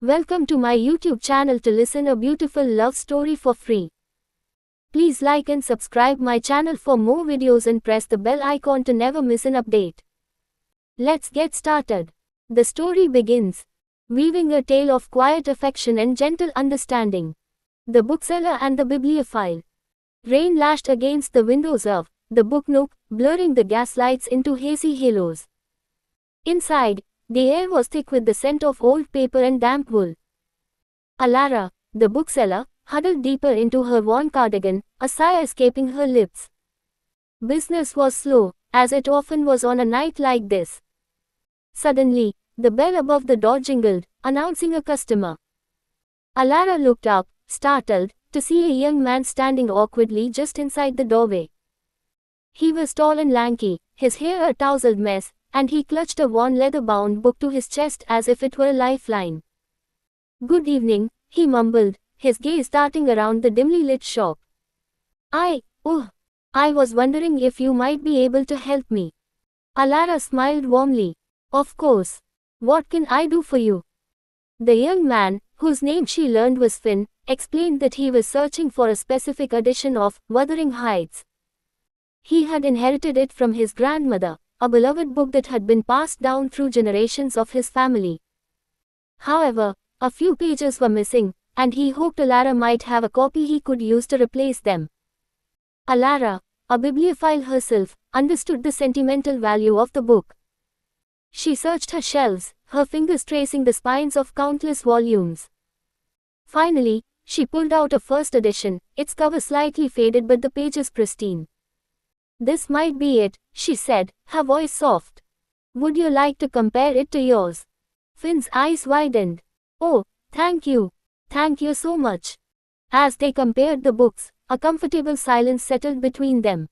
Welcome to my YouTube channel to listen a beautiful love story for free. Please like and subscribe my channel for more videos and press the bell icon to never miss an update. Let's get started. The story begins, weaving a tale of quiet affection and gentle understanding. The bookseller and the bibliophile. Rain lashed against the windows of the book nook, blurring the gaslights into hazy halos. Inside, the air was thick with the scent of old paper and damp wool. Alara, the bookseller, huddled deeper into her worn cardigan, a sigh escaping her lips. Business was slow, as it often was on a night like this. Suddenly, the bell above the door jingled, announcing a customer. Alara looked up, startled, to see a young man standing awkwardly just inside the doorway. He was tall and lanky, his hair a tousled mess, and he clutched a worn leather-bound book to his chest as if it were a lifeline. "Good evening," he mumbled, his gaze darting around the dimly lit shop. I was wondering if you might be able to help me." Alara smiled warmly. "Of course. What can I do for you?" The young man, whose name she learned was Finn, explained that he was searching for a specific edition of Wuthering Heights. He had inherited it from his grandmother, a beloved book that had been passed down through generations of his family. However, a few pages were missing, and he hoped Alara might have a copy he could use to replace them. Alara, a bibliophile herself, understood the sentimental value of the book. She searched her shelves, her fingers tracing the spines of countless volumes. Finally, she pulled out a first edition, its cover slightly faded but the pages pristine. "This might be it," she said, her voice soft. "Would you like to compare it to yours?" Finn's eyes widened. "Oh, thank you. Thank you so much." As they compared the books, a comfortable silence settled between them.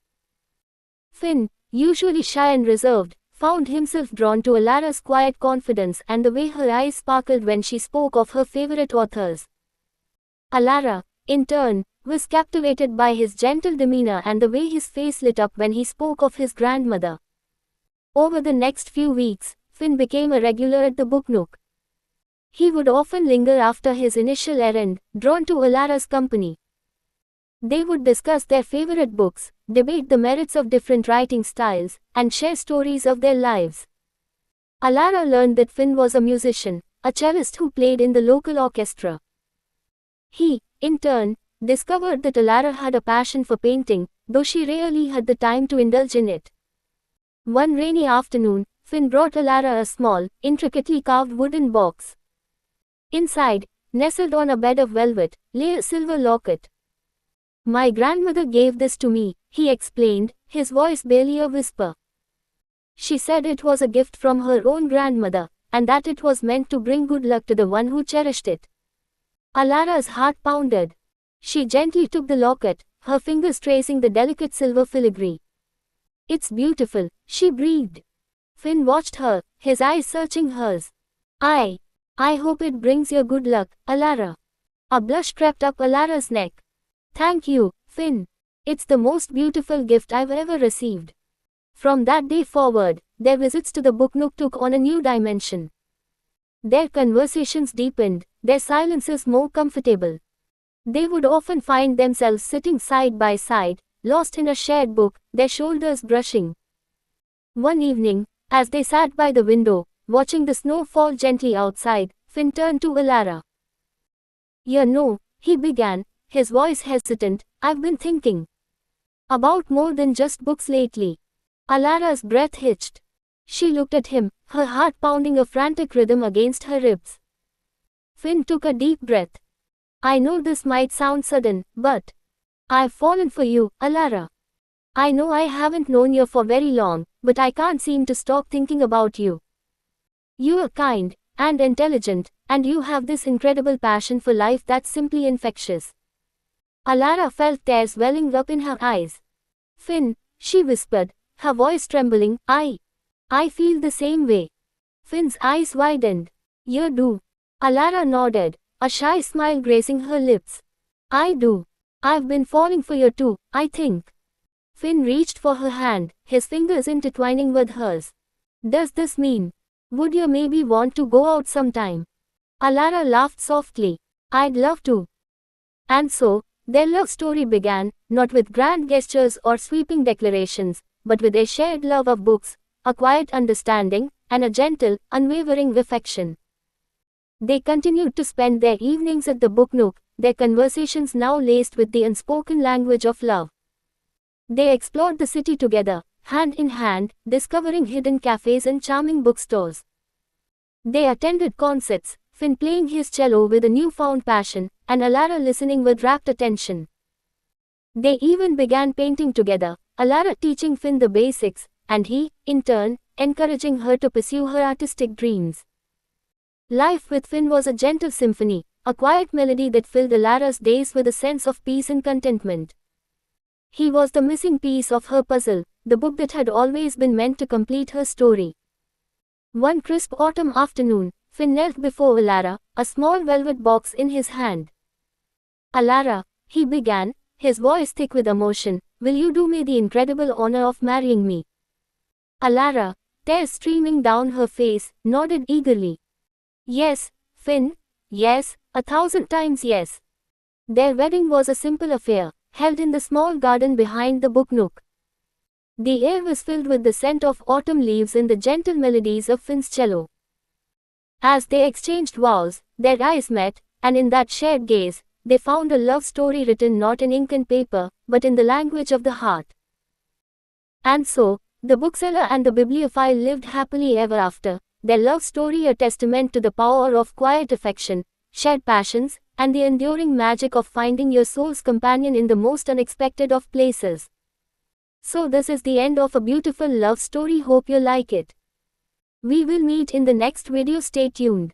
Finn, usually shy and reserved, found himself drawn to Alara's quiet confidence and the way her eyes sparkled when she spoke of her favorite authors. Alara, in turn, was captivated by his gentle demeanor and the way his face lit up when he spoke of his grandmother. Over the next few weeks, Finn became a regular at the book nook. He would often linger after his initial errand, drawn to Alara's company. They would discuss their favorite books, debate the merits of different writing styles, and share stories of their lives. Alara learned that Finn was a musician, a cellist who played in the local orchestra. He, in turn, discovered that Alara had a passion for painting, though she rarely had the time to indulge in it. One rainy afternoon, Finn brought Alara a small, intricately carved wooden box. Inside, nestled on a bed of velvet, lay a silver locket. "My grandmother gave this to me," he explained, his voice barely a whisper. "She said it was a gift from her own grandmother, and that it was meant to bring good luck to the one who cherished it." Alara's heart pounded. She gently took the locket, her fingers tracing the delicate silver filigree. "It's beautiful," she breathed. Finn watched her, his eyes searching hers. I hope it brings you good luck, Alara." A blush crept up Alara's neck. "Thank you, Finn. It's the most beautiful gift I've ever received." From that day forward, their visits to the book nook took on a new dimension. Their conversations deepened, their silences more comfortable. They would often find themselves sitting side by side, lost in a shared book, their shoulders brushing. One evening, as they sat by the window, watching the snow fall gently outside, Finn turned to Alara. "You know," he began, his voice hesitant, "I've been thinking about more than just books lately." Alara's breath hitched. She looked at him, her heart pounding a frantic rhythm against her ribs. Finn took a deep breath. "I know this might sound sudden, but I've fallen for you, Alara. I know I haven't known you for very long, but I can't seem to stop thinking about you. You're kind and intelligent, and you have this incredible passion for life that's simply infectious." Alara felt tears welling up in her eyes. "Finn," she whispered, her voice trembling, I feel the same way." Finn's eyes widened. "You do?" Alara nodded, a shy smile gracing her lips. "I do. I've been falling for you too, I think." Finn reached for her hand, his fingers intertwining with hers. "Does this mean, would you maybe want to go out sometime?" Alara laughed softly. I'd love to. And so, their love story began, not with grand gestures or sweeping declarations, but with a shared love of books, a quiet understanding, and a gentle, unwavering affection. They continued to spend their evenings at the book nook, their conversations now laced with the unspoken language of love. They explored the city together, hand in hand, discovering hidden cafes and charming bookstores. They attended concerts, Finn playing his cello with a newfound passion, and Alara listening with rapt attention. They even began painting together, Alara teaching Finn the basics, and he, in turn, encouraging her to pursue her artistic dreams. Life with Finn was a gentle symphony, a quiet melody that filled Alara's days with a sense of peace and contentment. He was the missing piece of her puzzle, the book that had always been meant to complete her story. One crisp autumn afternoon, Finn knelt before Alara, a small velvet box in his hand. Alara, he began, his voice thick with emotion, will you do me the incredible honor of marrying me? Alara, tears streaming down her face, nodded eagerly. Yes, Finn, yes, 1,000 times yes. Their wedding was a simple affair, held in the small garden behind the book nook. The air was filled with the scent of autumn leaves and the gentle melodies of Finn's cello. As they exchanged vows, their eyes met, and in that shared gaze, they found a love story written not in ink and paper, but in the language of the heart. And so, the bookseller and the bibliophile lived happily ever after, their love story a testament to the power of quiet affection, shared passions, and the enduring magic of finding your soul's companion in the most unexpected of places. So this is the end of a beautiful love story. Hope you like it. We will meet in the next video. Stay tuned.